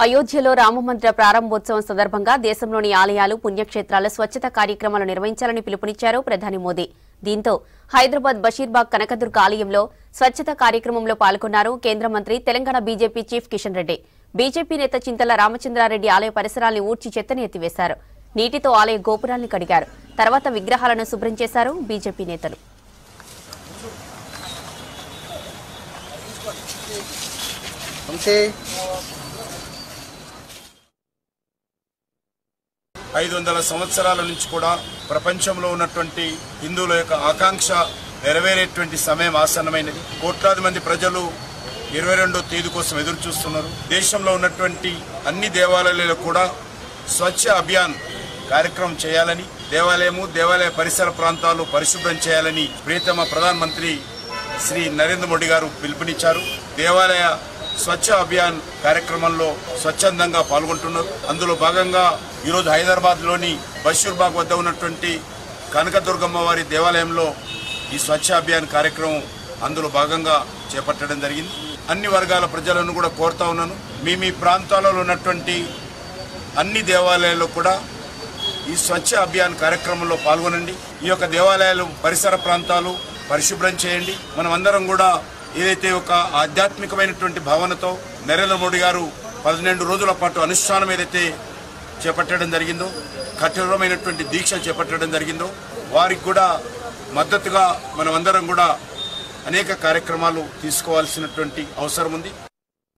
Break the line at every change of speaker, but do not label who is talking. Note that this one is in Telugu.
అయోధ్యలో రామమందిర ప్రారంభోత్సవం సందర్భంగా దేశంలోని ఆలయాలు పుణ్యక్షేత్రాల స్వచ్ఛత కార్యక్రమాలు నిర్వహించాలని పిలుపునిచ్చారు ప్రధాని మోదీ. దీంతో హైదరాబాద్ బషీర్బాగ్ కనకదుర్గ ఆలయంలో స్వచ్ఛత కార్యక్రమంలో పాల్గొన్నారు కేంద్ర మంత్రి, Telangana BJP chief Kishan Reddy. BJP నేత చింతల రామచంద్రారెడ్డి ఆలయ పరిసరాల్ని ఊడ్చి చెత్తని ఎత్తివేశారు. నీటితో ఆలయ గోపురాల్ని కడిగారు. తర్వాత విగ్రహాలను శుభ్రం చేశారు బీజేపీ నేతలు.
ఐదు 500 సంవత్సరాల నుంచి కూడా ప్రపంచంలో ఉన్నటువంటి హిందువుల యొక్క ఆకాంక్ష నెరవేరేటువంటి సమయం ఆసన్నమైనది. కోట్లాది మంది ప్రజలు 22వ తేదీ కోసం ఎదురు చూస్తున్నారు. దేశంలో ఉన్నటువంటి అన్ని దేవాలయాలలో కూడా స్వచ్ఛ అభియాన్ కార్యక్రమం చేయాలని, దేవాలయ పరిసర ప్రాంతాలు పరిశుభ్రం చేయాలని ప్రియతమ ప్రధానమంత్రి శ్రీ నరేంద్ర మోడీ గారు పిలుపునిచ్చారు. దేవాలయ స్వచ్ఛ అభియాన్ కార్యక్రమంలో స్వచ్ఛందంగా పాల్గొంటున్నారు. అందులో భాగంగా ఈరోజు హైదరాబాద్లోని బషీర్బాగ్ వద్ద ఉన్నటువంటి కనకదుర్గమ్మ వారి దేవాలయంలో ఈ స్వచ్ఛ అభియాన్ కార్యక్రమం అందులో భాగంగా చేపట్టడం జరిగింది. అన్ని వర్గాల ప్రజలను కూడా కోరుతా ఉన్నాను, మీ ప్రాంతాలలో ఉన్నటువంటి అన్ని దేవాలయాల్లో కూడా ఈ స్వచ్ఛ అభియాన్ కార్యక్రమంలో పాల్గొనండి. ఈ యొక్క దేవాలయాలు పరిసర ప్రాంతాలు పరిశుభ్రం చేయండి. మనం అందరం కూడా ఏదైతే ఒక ఆధ్యాత్మికమైనటువంటి భావనతో నరేంద్ర మోడీ గారు 12 రోజుల పాటు అనుష్ఠానం ఏదైతే చేపట్టడం జరిగిందో, కఠోరమైనటువంటి దీక్ష చేపట్టడం జరిగిందో, వారికి కూడా మద్దతుగా మనమందరం కూడా అనేక కార్యక్రమాలు తీసుకోవాల్సినటువంటి అవసరం ఉంది.